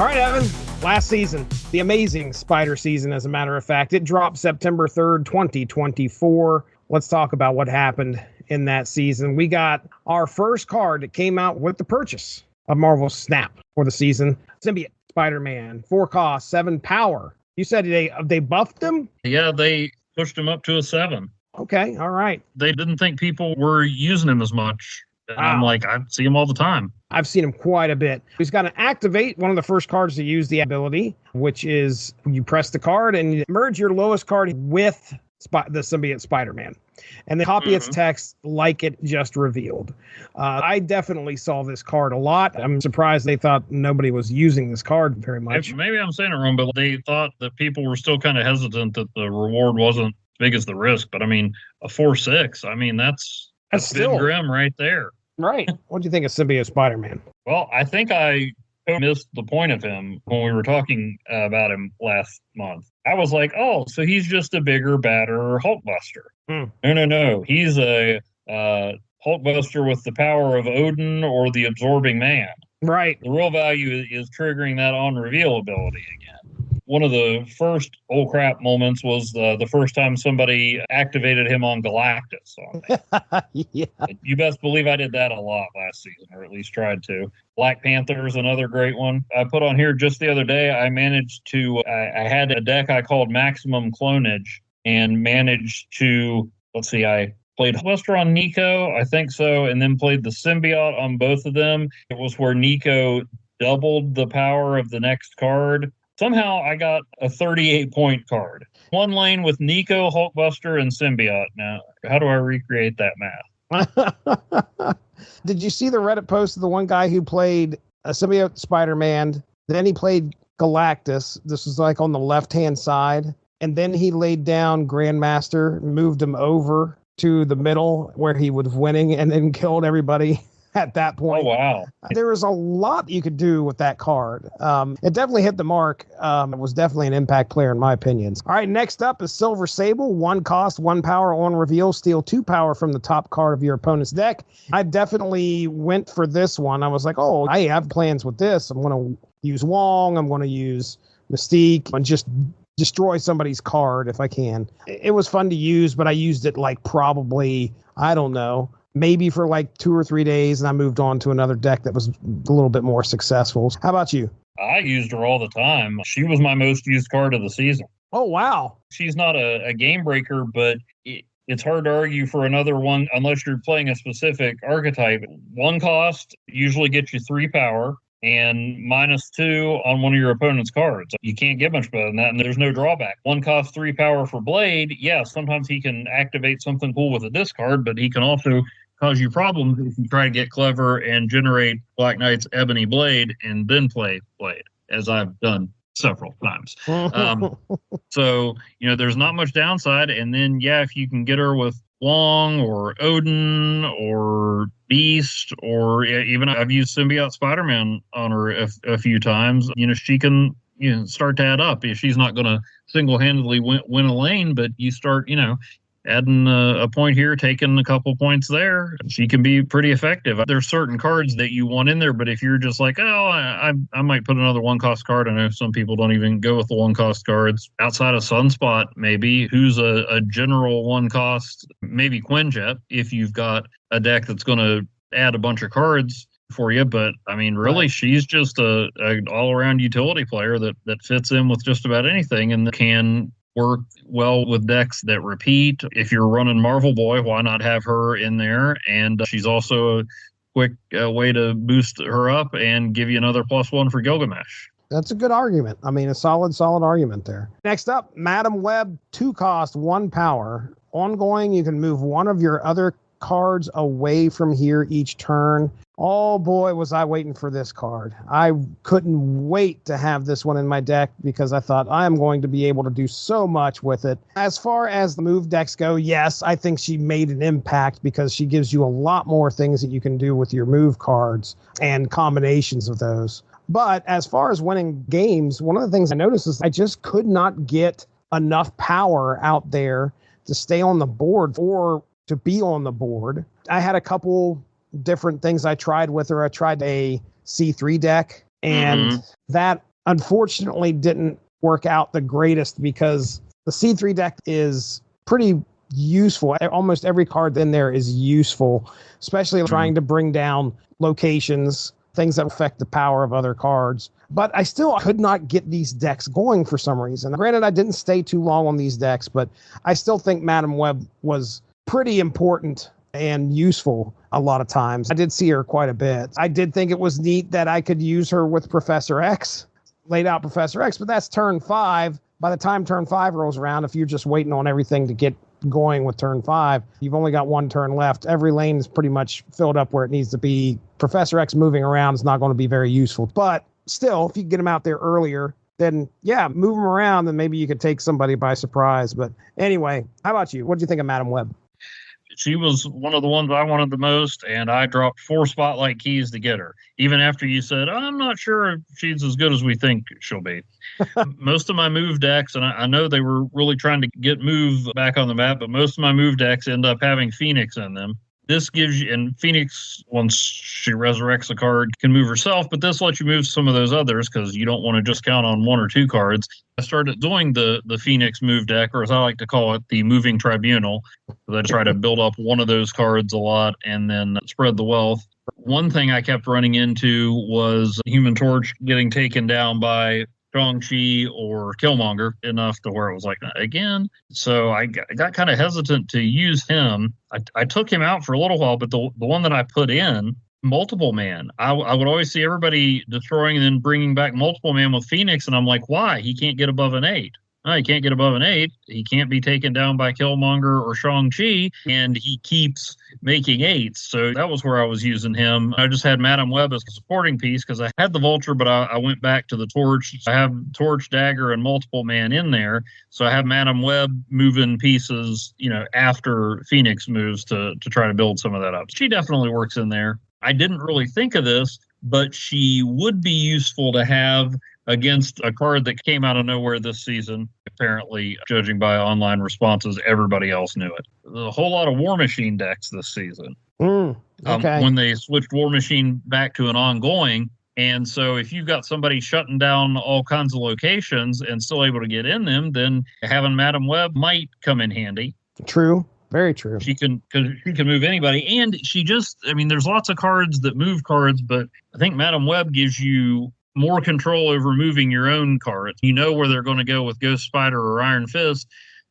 All right, Evan, last season, the amazing Spider season, as a matter of fact. It dropped September 3rd, 2024. Let's talk about what happened in that season. We got our first card that came out with the purchase of Marvel Snap for the season. Symbiote Spider-Man, 4 cost, 7 power. You said they buffed him? Yeah, they pushed him up to a 7. Okay, all right. They didn't think people were using him as much. And Wow. I'm like, I see him all the time. I've seen him quite a bit. He's got to activate one of the first cards to use the ability, which is you press the card and you merge your lowest card with the Symbiote Spider-Man. And then copy its text like it just revealed. I definitely saw this card a lot. I'm surprised they thought nobody was using this card very much. Maybe I'm saying it wrong, but they thought that people were still kind of hesitant that the reward wasn't as big as the risk. But I mean, a 4/6, I mean, that's still big grim right there. Right. What do you think of Symbiote Spider-Man? Well, I think I missed the point of him when we were talking about him last month. I was like, oh, so he's just a bigger, badder Hulkbuster. No. He's a Hulkbuster with the power of Odin or the Absorbing Man. Right. The real value is triggering that on reveal ability again. One of the first oh crap moments was the first time somebody activated him on Galactus. Yeah. You best believe I did that a lot last season, or at least tried to. Black Panther is another great one. I put on here just the other day, I managed to, I had a deck I called Maximum Clonage and managed to, I played Hulkbuster on Nico, I think so, and then played the Symbiote on both of them. It was where Nico doubled the power of the next card. Somehow I got a 38-point card. One lane with Nico, Hulkbuster, and Symbiote. Now, how do I recreate that math? Did you see the Reddit post of the one guy who played a Symbiote Spider-Man? Then he played Galactus. This was like on the left-hand side. And then he laid down Grandmaster, moved him over to the middle where he was winning, and then killed everybody at that point. Oh, wow. There was a lot you could do with that card. It definitely hit the mark. It was definitely an impact player in my opinions. All right, next up is Silver Sable. 1 cost, 1 power on reveal. Steal 2 power from the top card of your opponent's deck. I definitely went for this one. I was like, oh, I have plans with this. I'm going to use Wong. I'm going to use Mystique and just destroy somebody's card if I can. It was fun to use, but I used it like probably, I don't know, maybe for like 2 or 3 days, and I moved on to another deck that was a little bit more successful. How about you? I used her all the time. She was my most used card of the season. Oh, wow. She's not a game breaker, but it's hard to argue for another one unless you're playing a specific archetype. 1 cost usually gets you 3 power and -2 on one of your opponent's cards. You can't get much better than that, and there's no drawback. 1 cost, 3 power for Blade. Yeah, sometimes he can activate something cool with a discard, but he can also cause you problems if you try to get clever and generate Black Knight's Ebony Blade and then play Blade, as I've done several times. So, there's not much downside. And then, if you can get her with Wong or Odin or Beast, or even I've used Symbiote Spider-Man on her a few times, she can start to add up. If she's not going to single-handedly win a lane, but you start, adding a point here, taking a couple points there, she can be pretty effective. There's certain cards that you want in there, but if you're just like, oh, I might put another 1-cost card. I know some people don't even go with the 1-cost cards. Outside of Sunspot, maybe, who's a general 1-cost, maybe Quinjet, if you've got a deck that's going to add a bunch of cards for you. But I mean, really, she's just an all-around utility player that fits in with just about anything and can work well with decks that repeat. If you're running Marvel Boy, why not have her in there? And she's also a quick way to boost her up and give you another +1 for Gilgamesh. That's a good argument. I mean, a solid argument there. Next up, Madam Web, 2 cost, 1 power. Ongoing, you can move one of your other cards away from here each turn. Oh boy, was I waiting for this card. I couldn't wait to have this one in my deck because I thought I am going to be able to do so much with it. As far as the move decks go, yes, I think she made an impact because she gives you a lot more things that you can do with your move cards and combinations of those. But as far as winning games, one of the things I noticed is I just could not get enough power out there to stay on the board or to be on the board. I had a couple different things I tried with her. I tried a C3 deck, and that unfortunately didn't work out the greatest because the C3 deck is pretty useful. Almost every card in there is useful, especially trying to bring down locations, things that affect the power of other cards. But I still could not get these decks going for some reason. Granted, I didn't stay too long on these decks, but I still think Madam Web was pretty important and useful a lot of times. I did see her quite a bit. I did think it was neat that I could use her with Professor X, laid out Professor X, but that's turn 5. By the time turn 5 rolls around, if you're just waiting on everything to get going with turn 5, you've only got one turn left. Every lane is pretty much filled up where it needs to be. Professor X moving around is not going to be very useful. But still, if you get him out there earlier, then yeah, move him around, and maybe you could take somebody by surprise. But anyway, how about you? What do you think of Madam Web? She was one of the ones I wanted the most, and I dropped 4 spotlight keys to get her. Even after you said, I'm not sure if she's as good as we think she'll be. Most of my move decks, and I know they were really trying to get move back on the map, but most of my move decks end up having Phoenix in them. This gives you, and Phoenix, once she resurrects a card, can move herself, but this lets you move some of those others because you don't want to just count on 1 or 2 cards. I started doing the Phoenix move deck, or as I like to call it, the moving tribunal. I try to build up one of those cards a lot and then spread the wealth. One thing I kept running into was Human Torch getting taken down by Shang-Chi or Killmonger enough to where it was like, again. So I got kind of hesitant to use him. I took him out for a little while, but the one that I put in, Multiple Man, I would always see everybody destroying and then bringing back Multiple Man with Phoenix, and I'm like, why? He can't get above an 8. No, he can't get above an 8. He can't be taken down by Killmonger or Shang-Chi, and he keeps making 8s. So that was where I was using him. I just had Madam Web as a supporting piece because I had the Vulture, but I went back to the Torch. I have Torch, Dagger, and Multiple Man in there. So I have Madam Web moving pieces, after Phoenix moves to try to build some of that up. She definitely works in there. I didn't really think of this, but she would be useful to have against a card that came out of nowhere this season. Apparently, judging by online responses, everybody else knew it. There's a whole lot of War Machine decks this season. Okay. When they switched War Machine back to an ongoing, and so if you've got somebody shutting down all kinds of locations and still able to get in them, then having Madam Web might come in handy. True. Very true. She can move anybody, and there's lots of cards that move cards, but I think Madam Web gives you more control over moving your own cards. You know where they're going to go with Ghost Spider or Iron Fist,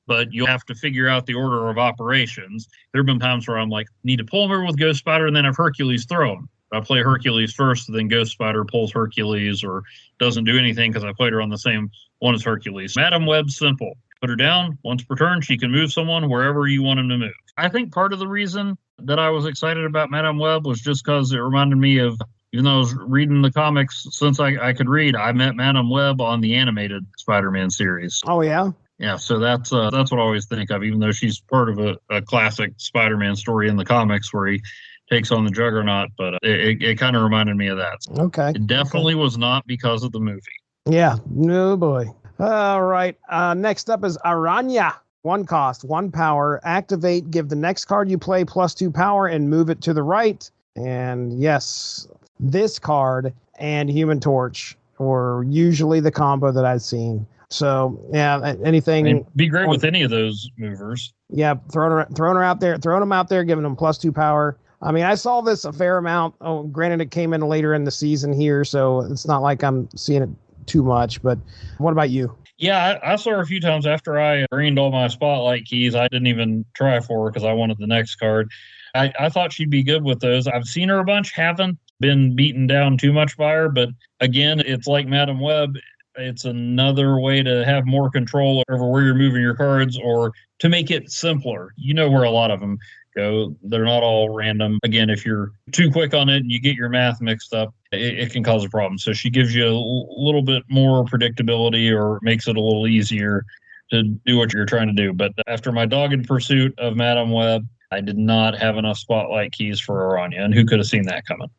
but you'll have to figure out the order of operations. There have been times where I'm like, need to pull them over with Ghost Spider and then have Hercules throw them. I play Hercules first, then Ghost Spider pulls Hercules or doesn't do anything because I played her on the same one as Hercules. Madam Web's simple. Put her down. Once per turn, she can move someone wherever you want them to move. I think part of the reason that I was excited about Madam Web was just because it reminded me of, even though I was reading the comics since I could read, I met Madam Web on the animated Spider-Man series. Oh, yeah? Yeah, so that's what I always think of, even though she's part of a classic Spider-Man story in the comics where he takes on the Juggernaut, but it kind of reminded me of that. Okay. It definitely was not because of the movie. Yeah, no boy. All right, next up is Aranya. 1 cost, 1 power, activate, give the next card you play +2 power and move it to the right. And yes, this card and Human Torch were usually the combo that I've seen. So yeah, anything. It'd be great with any of those movers. Yeah, throwing her out there, throwing them out there, giving them +2 power. I mean, I saw this a fair amount. Oh, granted, it came in later in the season here, so it's not like I'm seeing it too much. But what about you? Yeah, I saw her a few times after I greened all my spotlight keys. I didn't even try for her because I wanted the next card. I thought she'd be good with those. I've seen her a bunch, haven't been beaten down too much by her. But again, it's like Madam Web. It's another way to have more control over where you're moving your cards or to make it simpler. You know where a lot of them go. They're not all random. Again, if you're too quick on it and you get your math mixed up, it can cause a problem. So she gives you a little bit more predictability or makes it a little easier to do what you're trying to do. But after my dogged pursuit of Madam Web, I did not have enough spotlight keys for Aranya, and who could have seen that coming?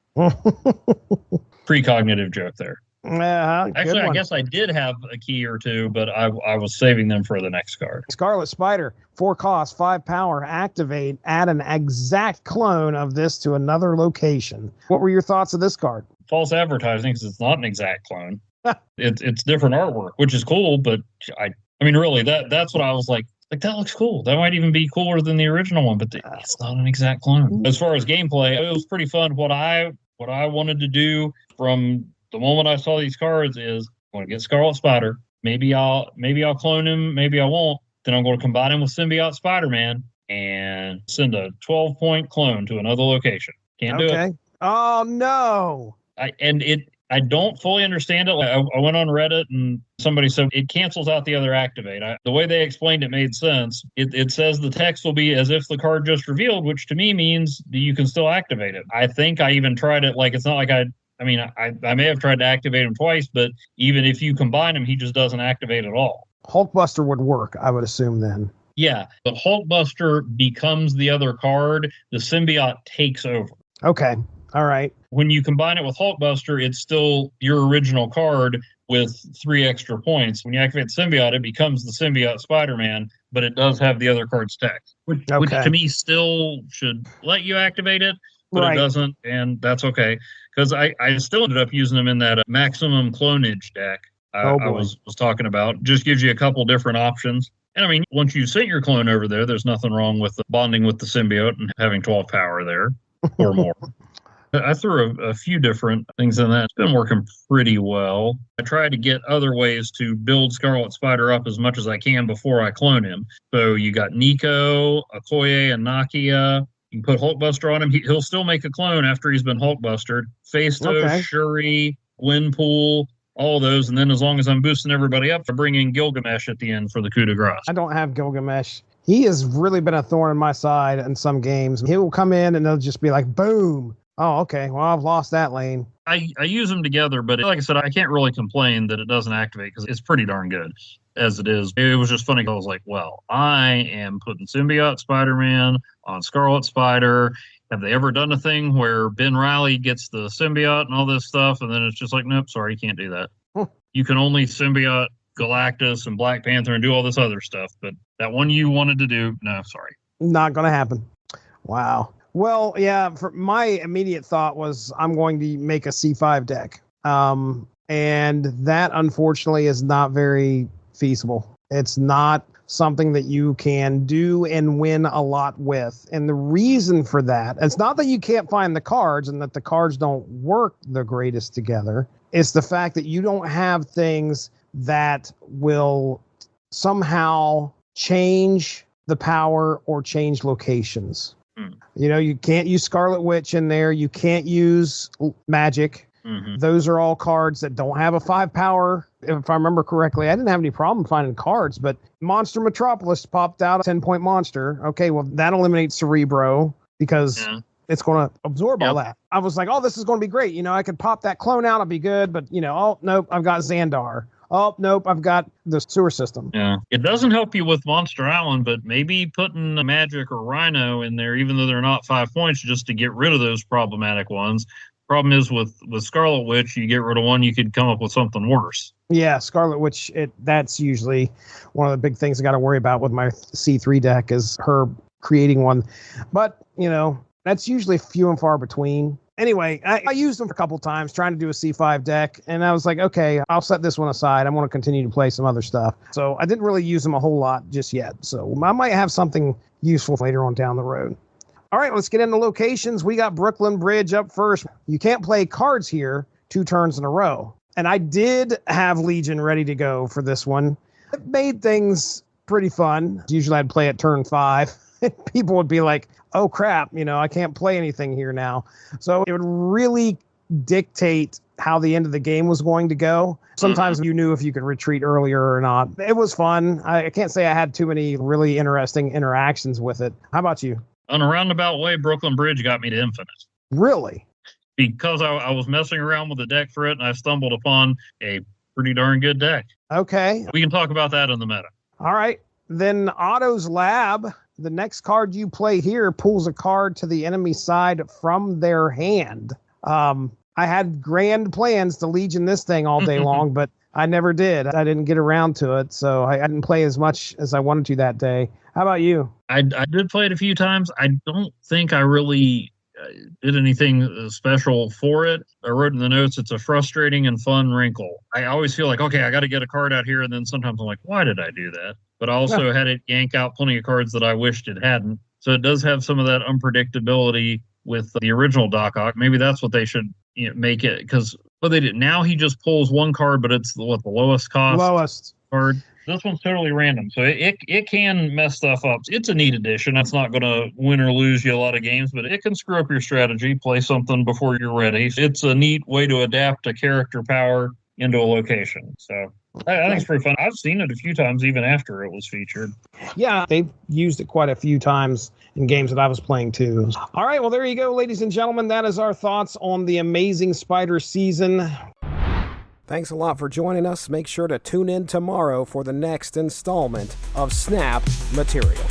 Precognitive joke there. Actually, I guess I did have a key or two, but I was saving them for the next card. Scarlet Spider, 4 cost, 5 power, activate, add an exact clone of this to another location. What were your thoughts of this card? False advertising because it's not an exact clone. It's different artwork, which is cool, but I mean, really, that's what I was like, that looks cool. That might even be cooler than the original one, but it's not an exact clone. As far as gameplay, it was pretty fun. What I wanted to do from the moment I saw these cards is I want to get Scarlet Spider. Maybe I'll clone him, maybe I won't. Then I'm going to combine him with Symbiote Spider-Man and send a 12-point clone to another location. Can't do it. Oh no. I don't fully understand it. I went on Reddit and somebody said it cancels out the other activate. The way they explained it made sense. It says the text will be as if the card just revealed, which to me means that you can still activate it. I think I even tried it. Like, it's not like I may have tried to activate him twice, but even if you combine him, he just doesn't activate at all. Hulkbuster would work, I would assume then. Yeah, but Hulkbuster becomes the other card. The symbiote takes over. Okay. All right. When you combine it with Hulkbuster, it's still your original card with 3 extra points. When you activate the symbiote, it becomes the Symbiote Spider-Man, but it does have the other card's text, which to me still should let you activate it, but It doesn't, and that's okay. Because I still ended up using them in that maximum clonage deck I was talking about. Just gives you a couple different options. And I mean, once you sent your clone over there, there's nothing wrong with bonding with the symbiote and having 12 power there or more. I threw a few different things in that. It's been working pretty well. I try to get other ways to build Scarlet Spider up as much as I can before I clone him. So you got Nico, Okoye, and Nakia. You can put Hulkbuster on him. He'll still make a clone after he's been Hulkbustered. Phastos, Shuri, Gwenpool, all those. And then as long as I'm boosting everybody up, I bring in Gilgamesh at the end for the coup de grace. I don't have Gilgamesh. He has really been a thorn in my side in some games. He will come in and they'll just be like, boom. Oh, okay. Well, I've lost that lane. I use them together, but like I said, I can't really complain that it doesn't activate because it's pretty darn good as it is. It was just funny. I was like, well, I am putting Symbiote Spider-Man on Scarlet Spider. Have they ever done a thing where Ben Reilly gets the symbiote and all this stuff? And then it's just like, nope, sorry, you can't do that. You can only symbiote Galactus and Black Panther and do all this other stuff. But that one you wanted to do, no, sorry. Not going to happen. Wow. Well, yeah, for my immediate thought was I'm going to make a C5 deck. And that, unfortunately, is not very feasible. It's not something that you can do and win a lot with. And the reason for that, it's not that you can't find the cards and that the cards don't work the greatest together. It's the fact that you don't have things that will somehow change the power or change locations. You know, you can't use Scarlet Witch in there. You can't use Magic. Mm-hmm. Those are all cards that don't have a 5 power. If I remember correctly, I didn't have any problem finding cards, but Monster Metropolis popped out a 10-point monster. Okay, well, that eliminates Cerebro because it's going to absorb all that. I was like, oh, this is going to be great. You know, I could pop that clone out. I'll be good. But, you know, oh, nope, I've got Xandar. Oh, nope, I've got the sewer system. Yeah. It doesn't help you with Monster Island, but maybe putting a Magic or Rhino in there, even though they're not 5 points, just to get rid of those problematic ones. Problem is with Scarlet Witch, you get rid of one, you could come up with something worse. Yeah, Scarlet Witch, that's usually one of the big things I got to worry about with my C3 deck is her creating one. But, you know, that's usually few and far between. Anyway, I used them a couple times trying to do a C5 deck, and I was like, okay, I'll set this one aside. I want to continue to play some other stuff. So I didn't really use them a whole lot just yet. So I might have something useful later on down the road. All right, let's get into locations. We got Brooklyn Bridge up first. You can't play cards here 2 turns in a row. And I did have Legion ready to go for this one. It made things pretty fun. Usually I'd play at turn 5. People would be like, oh, crap, you know, I can't play anything here now. So it would really dictate how the end of the game was going to go. Sometimes you knew if you could retreat earlier or not. It was fun. I can't say I had too many really interesting interactions with it. How about you? On a roundabout way, Brooklyn Bridge got me to Infinite. Really? Because I was messing around with the deck for it, and I stumbled upon a pretty darn good deck. Okay. We can talk about that in the meta. All right. Then Otto's Lab. The next card you play here pulls a card to the enemy side from their hand. I had grand plans to Legion this thing all day long, but I never did. I didn't get around to it, so I didn't play as much as I wanted to that day. How about you? I did play it a few times. I don't think I really did anything special for it. I wrote in the notes, it's a frustrating and fun wrinkle. I always feel like, okay, I got to get a card out here. And then sometimes I'm like, why did I do that? But I also had it yank out plenty of cards that I wished it hadn't. So it does have some of that unpredictability with the original Doc Ock. Maybe that's what they should make it, because what they did now, he just pulls one card, but it's the lowest cost card. This one's totally random, so it can mess stuff up. It's a neat addition. That's not going to win or lose you a lot of games, but it can screw up your strategy. Play something before you're ready. It's a neat way to adapt a character power into a location. So I think it's pretty fun. I've seen it a few times even after it was featured. Yeah, they've used it quite a few times in games that I was playing too. All right, well, there you go, ladies and gentlemen. That is our thoughts on the Amazing Spider season. Thanks a lot for joining us. Make sure to tune in tomorrow for the next installment of Snap Material.